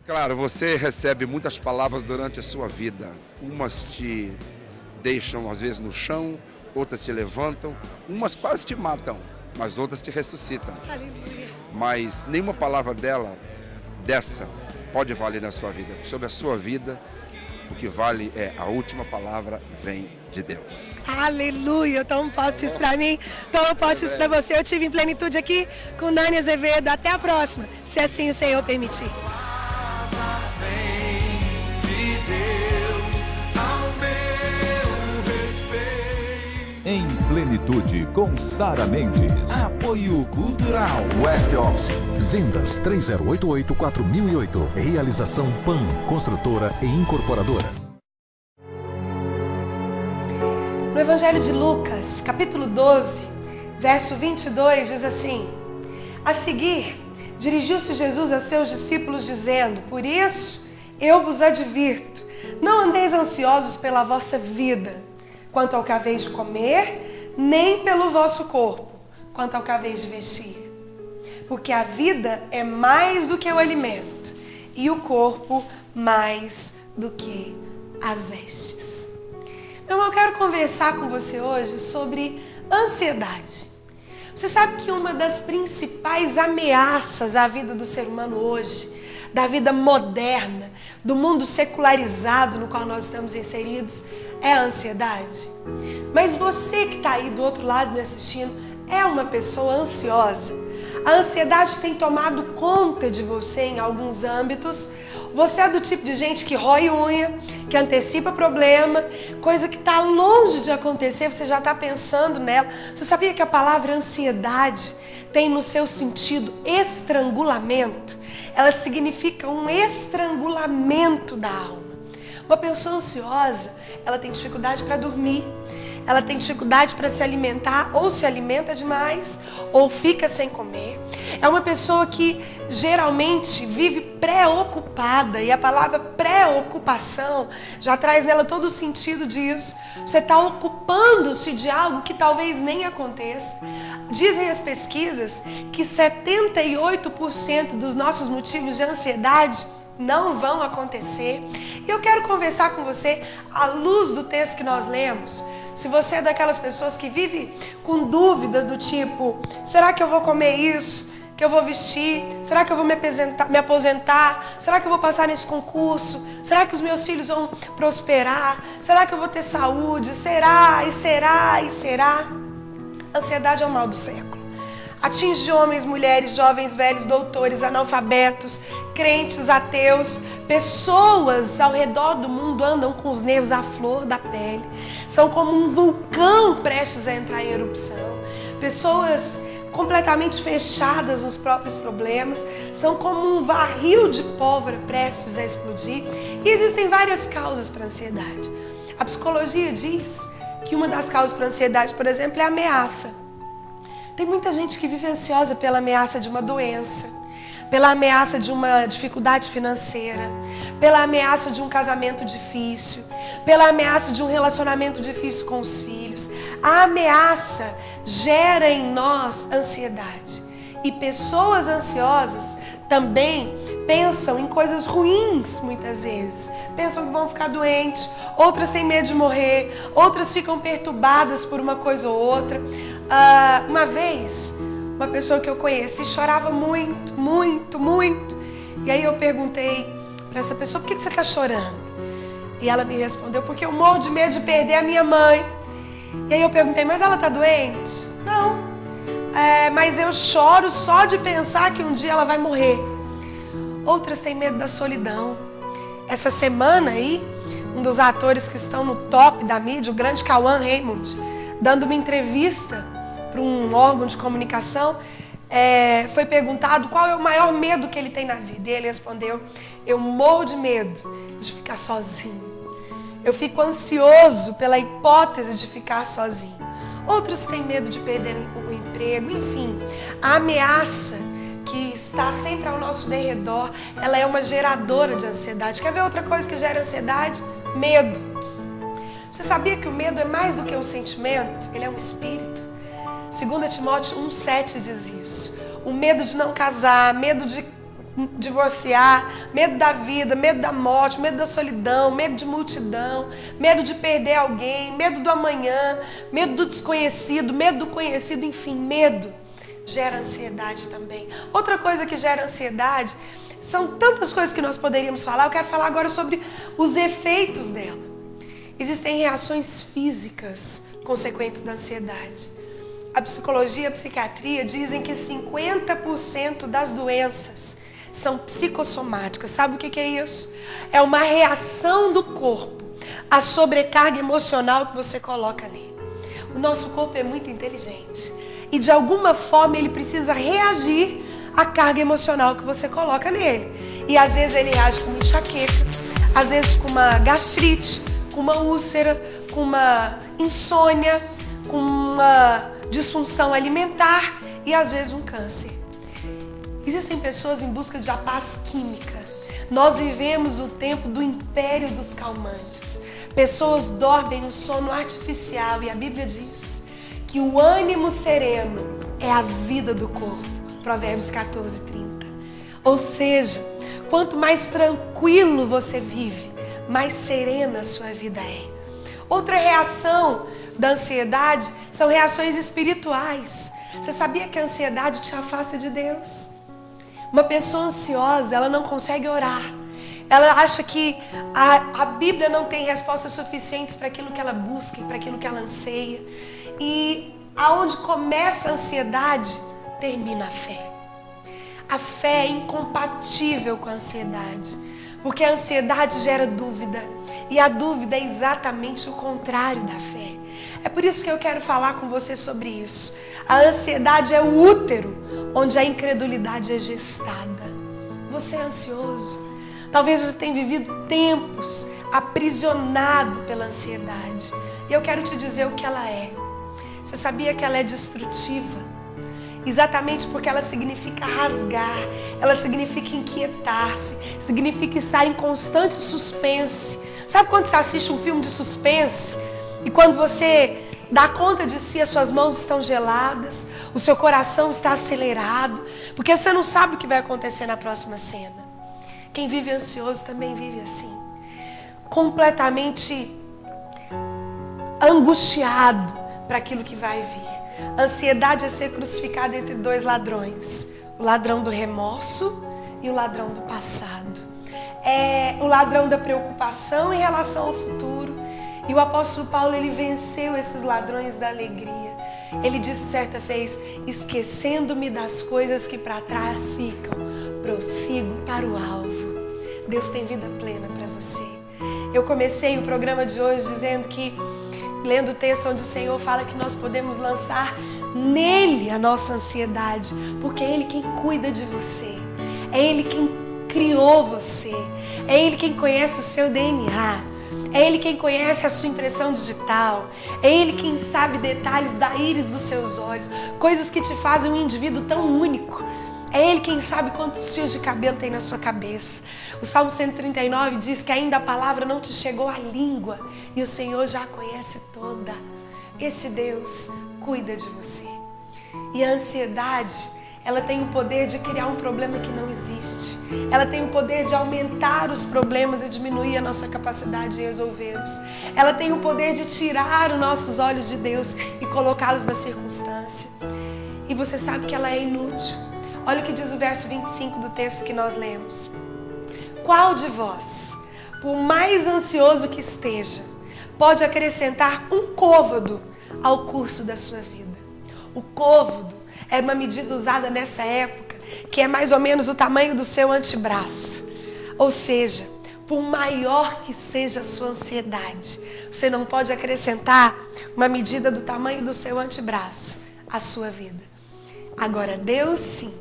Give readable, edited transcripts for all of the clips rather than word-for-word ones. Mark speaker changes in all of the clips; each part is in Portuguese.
Speaker 1: Claro, você recebe muitas palavras durante a sua vida. Umas te deixam, às vezes, no chão, outras te levantam, umas quase te matam, mas outras te ressuscitam.
Speaker 2: Aleluia.
Speaker 1: Mas nenhuma palavra dessa, pode valer na sua vida. Sobre a sua vida, o que vale é a última palavra vem de Deus.
Speaker 2: Aleluia. Toma posse disso pra mim, toma posse disso pra você. Eu tive em plenitude aqui com Nani Azevedo. Até a próxima, se assim o Senhor permitir.
Speaker 3: Em Plenitude com Sara Mendes. Apoio Cultural
Speaker 4: West Office.
Speaker 3: Vendas 3088-4008. Realização PAN, construtora e incorporadora.
Speaker 2: No Evangelho de Lucas, capítulo 12, verso 22, diz assim: a seguir, dirigiu-se Jesus a seus discípulos dizendo: por isso eu vos advirto, não andeis ansiosos pela vossa vida, quanto ao que haveis de comer, nem pelo vosso corpo, quanto ao que haveis de vestir. Porque a vida é mais do que o alimento, e o corpo mais do que as vestes. Meu irmão, eu quero conversar com você hoje sobre ansiedade. Você sabe que uma das principais ameaças à vida do ser humano hoje, da vida moderna, do mundo secularizado no qual nós estamos inseridos, é a ansiedade. Mas você que está aí do outro lado me assistindo, é uma pessoa ansiosa. A ansiedade tem tomado conta de você em alguns âmbitos. Você é do tipo de gente que rói unha, que antecipa problema, coisa que está longe de acontecer, você já está pensando nela. Você sabia que a palavra ansiedade tem no seu sentido estrangulamento? Ela significa um estrangulamento da alma. Uma pessoa ansiosa, ela tem dificuldade para dormir, ela tem dificuldade para se alimentar, ou se alimenta demais, ou fica sem comer. É uma pessoa que geralmente vive preocupada, e a palavra preocupação já traz nela todo o sentido disso. Você está ocupando-se de algo que talvez nem aconteça. Dizem as pesquisas que 78% dos nossos motivos de ansiedade não vão acontecer. E eu quero conversar com você à luz do texto que nós lemos. Se você é daquelas pessoas que vive com dúvidas do tipo: será que eu vou comer isso que eu vou vestir? Será que eu vou me aposentar? Será que eu vou passar nesse concurso? Será que os meus filhos vão prosperar? Será que eu vou ter saúde? Será? E será? E será? Ansiedade é o mal do século. Atinge homens, mulheres, jovens, velhos, doutores, analfabetos, crentes, ateus. Pessoas ao redor do mundo andam com os nervos à flor da pele. São como um vulcão prestes a entrar em erupção. Pessoas completamente fechadas nos próprios problemas. São como um barril de pólvora prestes a explodir. E existem várias causas para a ansiedade. A psicologia diz que uma das causas para a ansiedade, por exemplo, é a ameaça. Tem muita gente que vive ansiosa pela ameaça de uma doença, pela ameaça de uma dificuldade financeira, pela ameaça de um casamento difícil, pela ameaça de um relacionamento difícil com os filhos. A ameaça gera em nós ansiedade. E pessoas ansiosas também pensam em coisas ruins muitas vezes. Pensam que vão ficar doentes, outras têm medo de morrer, outras ficam perturbadas por uma coisa ou outra. Uma vez, uma pessoa que eu conheci chorava muito, muito, muito. E aí eu perguntei para essa pessoa: por que você está chorando? E ela me respondeu: porque eu morro de medo de perder a minha mãe. E aí eu perguntei: mas ela está doente? Não. Mas eu choro só de pensar que um dia ela vai morrer. Outras têm medo da solidão. Essa semana aí, um dos atores que estão no top da mídia, o grande Cauã Raymond, dando uma entrevista para um órgão de comunicação, foi perguntado qual é o maior medo que ele tem na vida. E ele respondeu: eu morro de medo de ficar sozinho. Eu fico ansioso pela hipótese de ficar sozinho. Outros têm medo de perder o emprego. Enfim, a ameaça que está sempre ao nosso derredor, ela é uma geradora de ansiedade. Quer ver outra coisa que gera ansiedade? Medo. Você sabia que o medo é mais do que um sentimento? Ele é um espírito. 2 Timóteo 1,7 diz isso. O medo de não casar, medo de divorciar, medo da vida, medo da morte, medo da solidão, medo de multidão, medo de perder alguém, medo do amanhã, medo do desconhecido, medo do conhecido, enfim, medo gera ansiedade também. Outra coisa que gera ansiedade, são tantas coisas que nós poderíamos falar, eu quero falar agora sobre os efeitos dela. Existem reações físicas consequentes da ansiedade. A psicologia e a psiquiatria dizem que 50% das doenças são psicossomáticas. Sabe o que é isso? É uma reação do corpo à sobrecarga emocional que você coloca nele. O nosso corpo é muito inteligente e de alguma forma ele precisa reagir à carga emocional que você coloca nele. E às vezes ele reage com uma enxaqueca, às vezes com uma gastrite, com uma úlcera, com uma insônia, com uma disfunção alimentar e às vezes um câncer. Existem pessoas em busca de paz química. Nós vivemos o tempo do império dos calmantes. Pessoas dormem um sono artificial e a Bíblia diz que o ânimo sereno é a vida do corpo. Provérbios 14:30. Ou seja, quanto mais tranquilo você vive, mais serena a sua vida é. Outra reação da ansiedade são reações espirituais. Você sabia que a ansiedade te afasta de Deus? Uma pessoa ansiosa, ela não consegue orar. Ela acha que a Bíblia não tem respostas suficientes para aquilo que ela busca e para aquilo que ela anseia. E aonde começa a ansiedade, termina a fé. A fé é incompatível com a ansiedade, porque a ansiedade gera dúvida. E a dúvida é exatamente o contrário da fé. É por isso que eu quero falar com você sobre isso. A ansiedade é o útero onde a incredulidade é gestada. Você é ansioso. Talvez você tenha vivido tempos aprisionado pela ansiedade. E eu quero te dizer o que ela é. Você sabia que ela é destrutiva? Exatamente porque ela significa rasgar, ela significa inquietar-se, significa estar em constante suspense. Sabe quando você assiste um filme de suspense e quando você dá conta de si, as suas mãos estão geladas, o seu coração está acelerado, porque você não sabe o que vai acontecer na próxima cena. Quem vive ansioso também vive assim, completamente angustiado para aquilo que vai vir. A ansiedade é ser crucificada entre dois ladrões, o ladrão do remorso e o ladrão do passado. É o ladrão da preocupação em relação ao futuro. E o apóstolo Paulo, ele venceu esses ladrões da alegria. Ele disse certa vez: esquecendo-me das coisas que para trás ficam, prossigo para o alvo. Deus tem vida plena para você. Eu comecei o programa de hoje dizendo que, lendo o texto onde o Senhor fala que nós podemos lançar nele a nossa ansiedade, porque é Ele quem cuida de você, é Ele quem criou você, é Ele quem conhece o seu DNA, é Ele quem conhece a sua impressão digital, é Ele quem sabe detalhes da íris dos seus olhos, coisas que te fazem um indivíduo tão único. É Ele quem sabe quantos fios de cabelo tem na sua cabeça. O Salmo 139 diz que ainda a palavra não te chegou à língua e o Senhor já a conhece toda. Esse Deus cuida de você. E a ansiedade, ela tem o poder de criar um problema que não existe. Ela tem o poder de aumentar os problemas e diminuir a nossa capacidade de resolvê-los. Ela tem o poder de tirar os nossos olhos de Deus e colocá-los na circunstância. E você sabe que ela é inútil. Olha o que diz o verso 25 do texto que nós lemos. Qual de vós, por mais ansioso que esteja, pode acrescentar um côvado ao curso da sua vida? O côvado era uma medida usada nessa época, que é mais ou menos o tamanho do seu antebraço. Ou seja, por maior que seja a sua ansiedade, você não pode acrescentar uma medida do tamanho do seu antebraço à sua vida. Agora, Deus sim,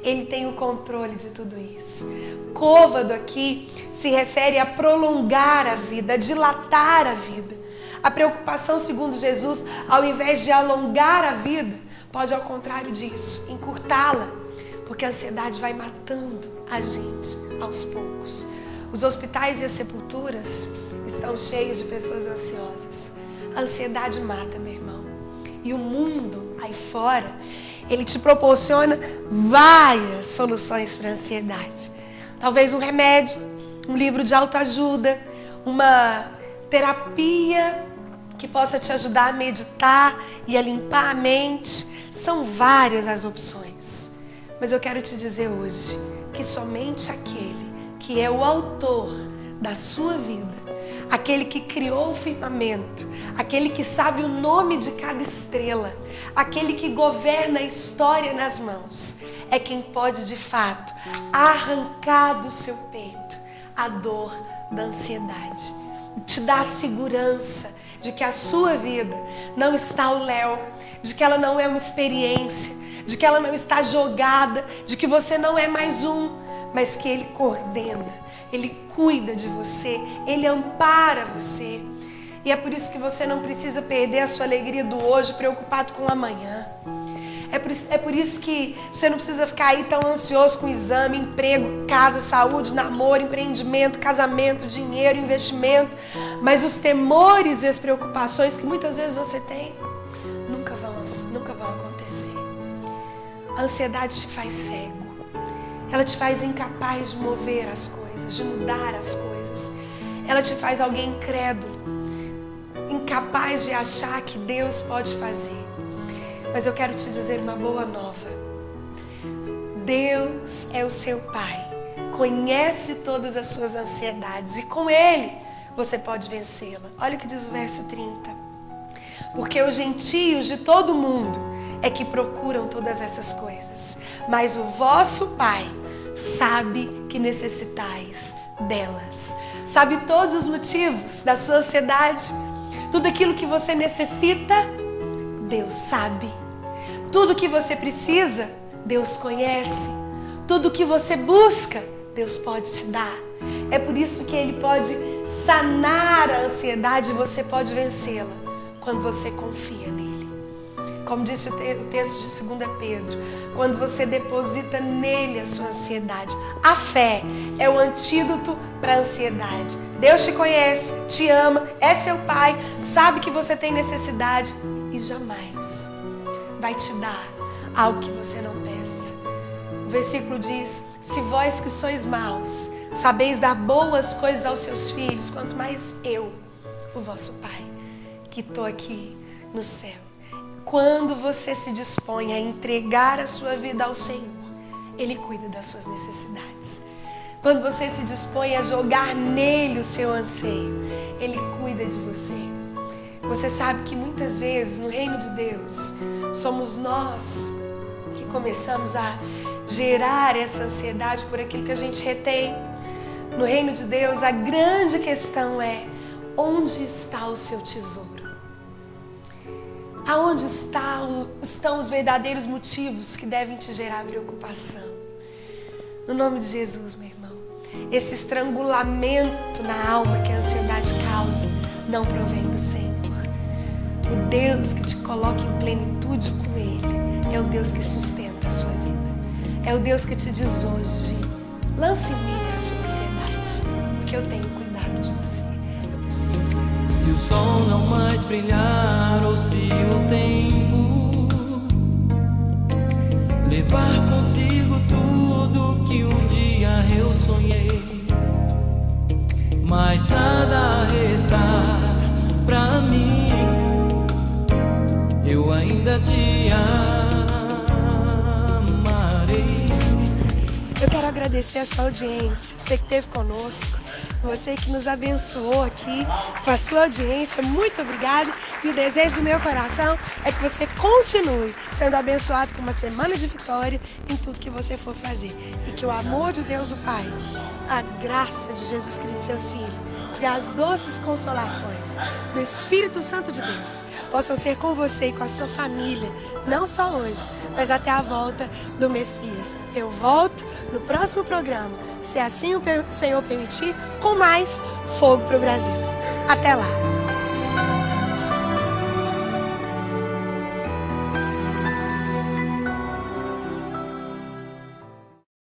Speaker 2: Ele tem o controle de tudo isso. Côvado aqui se refere a prolongar a vida, a dilatar a vida. A preocupação, segundo Jesus, ao invés de alongar a vida, pode ao contrário disso, encurtá-la, porque a ansiedade vai matando a gente aos poucos. Os hospitais e as sepulturas estão cheios de pessoas ansiosas. A ansiedade mata, meu irmão. E o mundo aí fora, Ele te proporciona várias soluções para a ansiedade. Talvez um remédio, um livro de autoajuda, uma terapia que possa te ajudar a meditar e a limpar a mente. São várias as opções. Mas eu quero te dizer hoje que somente aquele que é o autor da sua vida, aquele que criou o firmamento, aquele que sabe o nome de cada estrela, aquele que governa a história nas mãos, é quem pode de fato arrancar do seu peito a dor da ansiedade. Te dá a segurança de que a sua vida não está ao léu, de que ela não é uma experiência, de que ela não está jogada, de que você não é mais um, mas que Ele coordena, Ele cuida de você, Ele ampara você. E é por isso que você não precisa perder a sua alegria do hoje preocupado com o amanhã. É por isso que você não precisa ficar aí tão ansioso com exame, emprego, casa, saúde, namoro, empreendimento, casamento, dinheiro, investimento. Mas os temores e as preocupações que muitas vezes você tem nunca vão acontecer. A ansiedade te faz cego. Ela te faz incapaz de mover as coisas, de mudar as coisas. Ela te faz alguém incrédulo, incapaz de achar que Deus pode fazer. Mas eu quero te dizer uma boa nova. Deus é o seu Pai, conhece todas as suas ansiedades e com Ele você pode vencê-la. Olha o que diz o verso 30. Porque os gentios de todo mundo é que procuram todas essas coisas, mas o vosso Pai sabe que necessitais delas. Sabe todos os motivos da sua ansiedade, tudo aquilo que você necessita, Deus sabe. Tudo que você precisa, Deus conhece. Tudo que você busca, Deus pode te dar. É por isso que Ele pode sanar a ansiedade e você pode vencê-la quando você confia nele. Como disse o texto de 2 Pedro, quando você deposita nele a sua ansiedade. A fé é o antídoto para a ansiedade. Deus te conhece, te ama, é seu Pai, sabe que você tem necessidade e jamais vai te dar algo que você não peça. O versículo diz: se vós que sois maus sabeis dar boas coisas aos seus filhos, quanto mais eu, o vosso Pai, que estou aqui no céu. Quando você se dispõe a entregar a sua vida ao Senhor, Ele cuida das suas necessidades. Quando você se dispõe a jogar nele o seu anseio, Ele cuida de você. Você sabe que muitas vezes no reino de Deus, somos nós que começamos a gerar essa ansiedade por aquilo que a gente retém. No reino de Deus, a grande questão é: onde está o seu tesouro? Aonde estão os verdadeiros motivos que devem te gerar preocupação? No nome de Jesus, meu irmão, esse estrangulamento na alma que a ansiedade causa não provém do Senhor. O Deus que te coloca em plenitude com Ele é o Deus que sustenta a sua vida. É o Deus que te diz hoje: lance em mim a sua ansiedade, porque eu tenho cuidado de você.
Speaker 4: Se o sol não mais brilhar, ou se o tempo levar consigo tudo que um dia eu sonhei, mas nada restar pra mim, eu ainda te amarei.
Speaker 2: Eu quero agradecer a sua audiência, você que esteve conosco, você que nos abençoou aqui com a sua audiência. Muito obrigada. E o desejo do meu coração é que você continue sendo abençoado com uma semana de vitória em tudo que você for fazer. E que o amor de Deus, o Pai, a graça de Jesus Cristo, seu Filho, e as doces consolações do Espírito Santo de Deus possam ser com você e com a sua família, não só hoje, mas até a volta do Messias. Eu volto no próximo programa, se assim o Senhor permitir, com mais Fogo para o Brasil. Até lá!